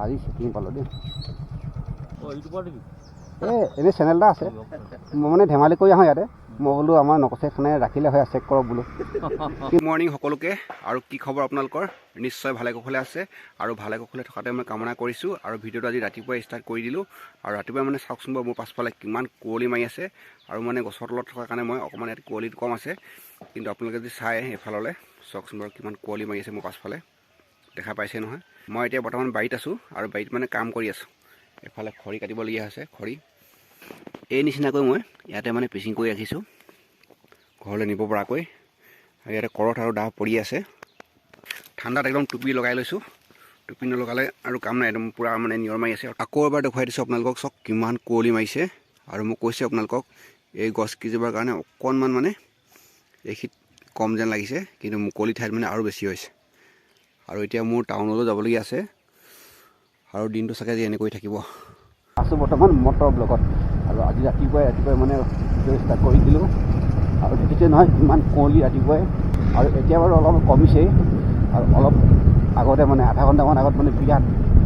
আজি চেকিং পালোঁ দেই। এনেই চেনেল এটা আছে, মই মানে ধেমালি কৰি আহোঁ ইয়াতে। মই বোলো আমাৰ নকচেখানে ৰাখিলে হয়, চেক কৰক বোলো। গুড মৰ্ণিং সকলোকে। আৰু কি খবৰ আপোনালোকৰ? নিশ্চয় ভালে কুশলে আছে আৰু ভালে কুশলে থকাতে মই কামনা কৰিছোঁ। আৰু ভিডিঅ'টো আজি ৰাতিপুৱাই ষ্টাৰ্ট কৰি দিলোঁ। আৰু ৰাতিপুৱাই মানে চাওকচোন বাৰু মোৰ পাছফালে কিমান কুঁৱলী মাৰি আছে। আৰু মানে গছৰ তলত থকাৰ কাৰণে মই অকণমান ইয়াত কুঁৱলীটো কম আছে, কিন্তু আপোনালোকে যদি চাই এইফাললৈ চাওকচোন বাৰু কিমান কুঁৱলী মাৰি আছে মোৰ পাছফালে, দেখা পাইছে নহয়। মই এতিয়া বৰ্তমান বাৰীত আছোঁ আৰু বাৰীত মানে কাম কৰি আছোঁ। এফালে খৰি কাটিবলগীয়া হৈছে, খৰি এই নিচিনাকৈ মই ইয়াতে মানে পিচিং কৰি ৰাখিছোঁ ঘৰলৈ নিব পৰাকৈ। আৰু ইয়াতে কৰত আৰু দাহ পৰি আছে। ঠাণ্ডাত একদম টুপি লগাই লৈছোঁ, টুপি নলগালে আৰু কাম নাই, একদম পূৰা মানে নিয়ৰ মাৰি আছে। আকৌ এবাৰ দেখুৱাই দিছোঁ আপোনালোকক, চাওক কিমান কুঁৱলী মাৰিছে। আৰু মই কৈছোঁ আপোনালোকক এই গছ কেইজোপাৰ কাৰণে অকণমান মানে এইখিনিত কম যেন লাগিছে, কিন্তু মুকলি ঠাইত মানে আৰু বেছি হৈছে। আৰু এতিয়া মোৰ টাউনলৈ যাবলগীয়া আছে আৰু দিনটো চাগে যে এনেকৈ থাকিব। আছোঁ বৰ্তমান মটৰ ব্লকত। আৰু আজি ৰাতিপুৱাই মানে ভিডিঅ' ষ্টাৰ্ট কৰি দিলোঁ। আৰু দেখিছে নহয় ইমান কুঁৱলী ৰাতিপুৱাই। আৰু এতিয়া বাৰু অলপ কমিছেই। আৰু অলপ আগতে মানে আধা ঘণ্টামান আগত মানে বিৰাট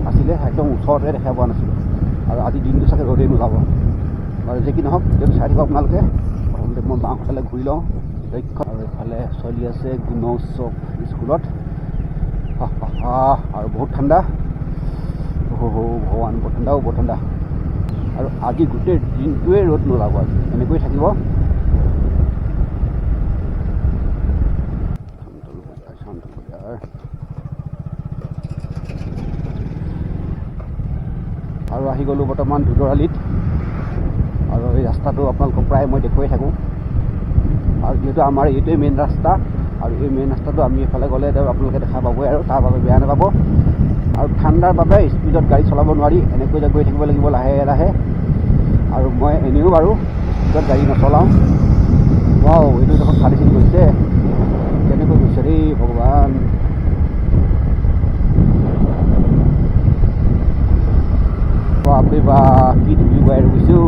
আছিলে, একদম ওচৰতে দেখা পোৱা নাছিলোঁ। আৰু আজি দিনটো চাগে ৰ'দেই নোলাব। আৰু যে কি নহওক যদি চাই থাকিব আপোনালোকে। প্ৰথমতে মই বাওঁফালে ঘূৰি লওঁ আৰু এইফালে চলি আছে গুণোৎসৱ স্কুলত। আৰু বহুত ঠাণ্ডা, ভগৱান বৰ ঠাণ্ডা। আৰু আজি গোটেই দিনটোৱে ৰ'দ নোলাব, আজি এনেকৈ থাকিব। আৰু আহি গ'লোঁ বৰ্তমান ধুদৰালিত। আৰু এই ৰাস্তাটো আপোনালোকক প্ৰায় মই দেখুৱাই থাকোঁ। আৰু যিহেতু আমাৰ এইটোৱে মেইন ৰাস্তা, আৰু এই মেইন ৰাস্তাটো আমি এইফালে গ'লে আপোনালোকে দেখা পাবই, আৰু তাৰ বাবে বেয়া নাপাব। আৰু ঠাণ্ডাৰ বাবে স্পীডত গাড়ী চলাব নোৱাৰি, এনেকৈ যে গৈ থাকিব লাগিব লাহে লাহে। আৰু মই এনেও বাৰু স্পীডত গাড়ী নচলাওঁ। এইটো দেখোন খালী চিনি গৈছে, কেনেকৈ গৈছে দেই ভগৱান। বাপৰে বাপ কি ধূলি উৰুৱাই গৈছোঁ,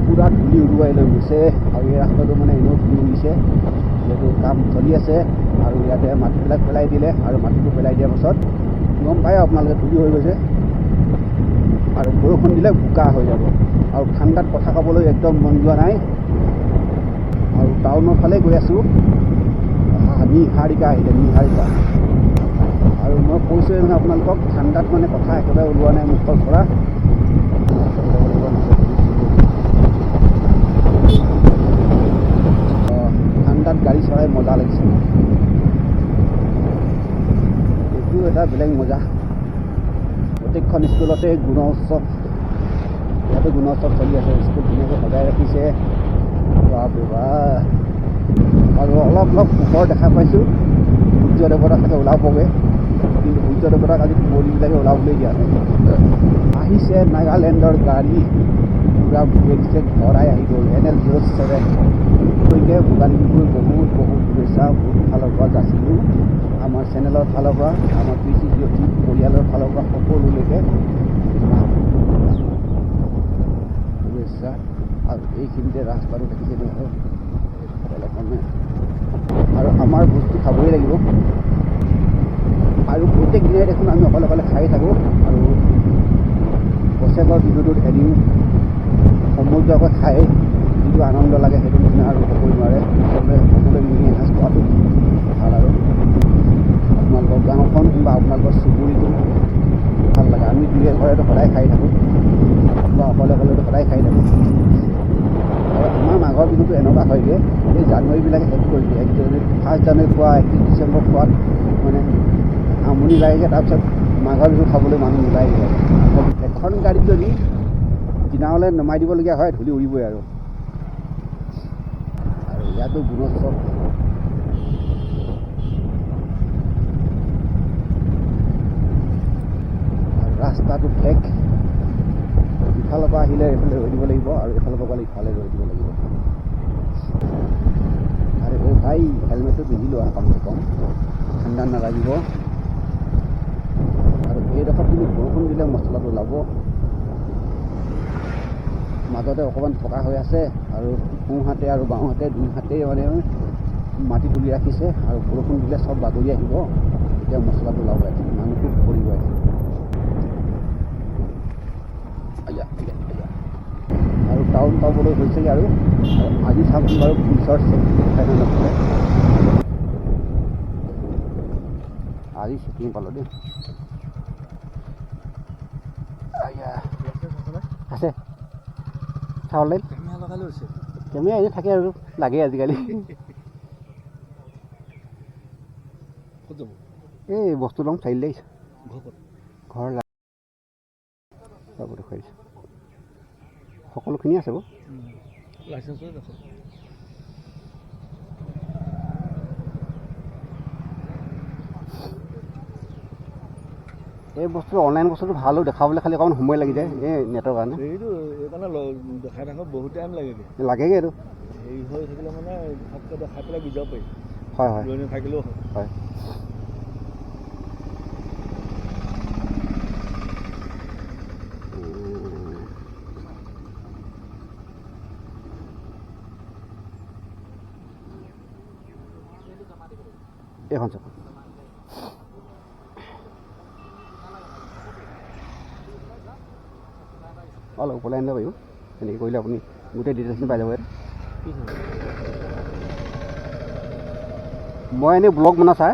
পূৰা ধূলি উৰুৱাই লৈ গৈছে। আৰু এই ৰাস্তাটো মানে এনেও ধূলি উৰিছে, যিহেতু কাম চলি আছে। আৰু ইয়াতে মাটিবিলাক পেলাই দিলে, আৰু মাটিটো পেলাই দিয়াৰ পাছত গম পায় আপোনালোকে ধূলি হৈ গৈছে। আৰু বৰষুণ দিলে বোকা হৈ যাব। আৰু ঠাণ্ডাত কথা ক'বলৈ একদম মন যোৱা নাই। আৰু টাউনৰ ফালে গৈ আছোঁ। নিহাৰিকা আহিলে, নিহাৰিকা। আৰু মই কৈছোঁৱে মানে আপোনালোকক, ঠাণ্ডাত মানে কথা একেবাৰে ওলোৱা নাই মুখৰ পৰা। ঠাণ্ডাত গাড়ী চলাই মজা লাগিছে, এইটো এটা বেলেগ মজা। প্ৰত্যেকখন স্কুলতে গুণোৎসৱ, ইয়াতে গুণোৎসৱ চলি আছে। স্কুল ধুনীয়াকৈ সজাই ৰাখিছে। আৰু অলপ পোহৰ দেখা পাইছোঁ। সূৰ্য দেৱতা চাগে ওলাবগৈ, কিন্তু সূৰ্য দেৱতাক আজি কুঁৱলীবিলাকে ওলাবলৈ দিয়া নাই। আহিছে নাগালেণ্ডৰ গাড়ী, পূৰা ব্ৰেকছে ভৰাই আহি গ'ল। NL07 গতিকে ভোগালী বিহুৰ বহুত শুভেচ্ছা বহুত ফালৰ পৰা যাচিলোঁ। আমাৰ চেনেলৰ ফালৰ পৰা, আমাৰ কৃষি জ্যোতি পৰিয়ালৰ ফালৰ পৰা সকলোলৈকে শুভেচ্ছা। আৰু এইখিনিতে ৰাস্তাটো দেখিছে নহয়, অলপমান আৰু আমাৰ বস্তু খাবই লাগিব। আৰু প্ৰত্যেক দিনাই দেখোন আমি অকলে খাই থাকোঁ। আৰু বছৰেকৰ বিহুটোত এদিন সমুদ্ৰকৈ খাই যিটো আনন্দ লাগে, সেইটো নিচিনা আৰু হ'বই নোৱাৰে। সকলোৱে মিলি এসাঁজ খোৱাটো ভাল। আৰু আপোনালোকৰ গাঁওখন বা আপোনালোকৰ চুবুৰীটো ভাল লাগে। আমি দুয়ে ঘৰেতো সদায় খাই থাকোঁ, বা অকলে সদায় খাই থাকোঁ। আৰু আমাৰ মাঘৰ বিহুটো এনেকুৱা হয়গৈ, এই জানুৱাৰীবিলাকে শেষ কৰি দিয়ে। 1 জানুৱাৰী খোৱা, 31 ডিচেম্বৰ খোৱাত মানে আমনি লাগেগৈ। তাৰপিছত মাঘৰ বিহু খাবলৈ মানুহ নোলায়গৈ। এখন গাড়ীত যদি কিনাৰলৈ নমাই দিবলগীয়া হয়, ধূলি উৰিবই। আৰু ইয়াতো গুণোৎসৱ। ৰাস্তাটো ঠেক, ইফালৰ পৰা আহিলে এইফালে ৰৈ দিব লাগিব, আৰু এইফালৰ পৰা গ'লে ইফালে ৰৈ দিব লাগিব। আৰে ভাই হেলমেটটো পিন্ধি লোৱা কমচে কম, ঠাণ্ডা নালাগিব। আৰু এইডোখৰত কিন্তু বৰষুণ দিলে মছলাটো ওলাব। মাজতে অকণমান পকা হৈ আছে, আৰু সোঁহাতে আৰু বাওঁহাতে দুই হাতেই মানে মাটি তুলি ৰাখিছে। আৰু বৰষুণ দিলে চব বাগৰি আহিব, তেতিয়া মছলাটো ওলাব। মানুহটো কৰিব আৰু টাউন পাবলৈ হৈছেগৈ আৰু আজি চামচোন বাৰু পুলিচৰ চেকিং দেখাই নপৰে আজি চেকিং পালোঁ দেই আছে চাউল কেমেৰা এনে থাকে আৰু লাগে আজিকালি এই বস্তু ল'ম চাৰিআলি আহিছে ঘৰ দেখুৱাই দিছে সকলোখিনি আছে বাৰু এই বস্তু অনলাইন বস্তুটো ভালো দেখাবলৈ খালি অকণমান সময় লাগি যায় এই নেটৰ কাৰণে এইটো এইকাৰণে দেখাই থাকক বহুত টাইম লাগেগৈ এইটো হেৰি হৈ থাকিলে মানে ভালকৈ দেখাই পেলাই বুজাব পাৰি হয় হয় থাকিলেও হয় এইখন চাওক অলপ ওপৰলৈ আনিব পাৰিব তেনেকৈ কৰিলে আপুনি গোটেই ডিটেইলছখিনি পাই যাব ইয়াত মই এনেই ব্লগ বনাওঁ ছাৰ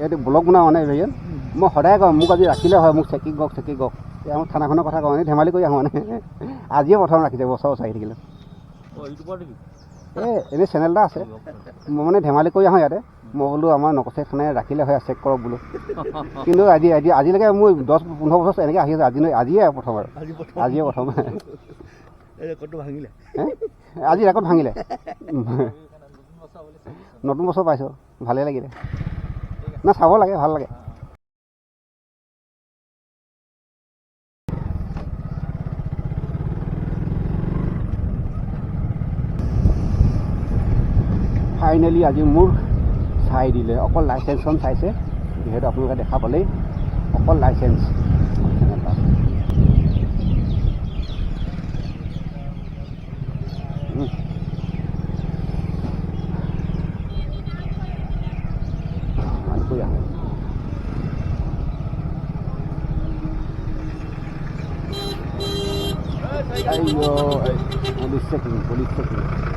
এইটো ব্লগ বনাওঁ মানে হেৰিয়াত মই সদায় কওঁ মোক আজি ৰাখিলে হয় মোক চেকিং গওক এতিয়া মই থানাখনৰ কথা কওঁ এনেই ধেমালি কৰি আহোঁ মানে আজিয়ে প্ৰথম ৰাখিছে বছৰ চাৰি থাকিলে এই এনেই চেনেল এটা আছে মই মানে ধেমালি কৰি আহোঁ ইয়াতে মই বোলো আমাৰ নকচে থানাই ৰাখিলে হয় চেক কৰক বোলো কিন্তু আজিলৈকে মোৰ 10-15 বছৰ এনেকৈ আহি আছে আজিয়ে প্ৰথম আৰু আজিয়ে প্ৰথম আজি ৰেকৰ্ড ভাঙিলে নতুন বছৰ পাইছোঁ ভালেই লাগিলে না চাব লাগে ভাল লাগে ফাইনেলি আজি মোৰ চাই দিলে অকল লাইচেন্সখন চাইছে যিহেতু আপোনালোকে দেখা পালেই অকল লাইচেন্স পুলিচ চেকিং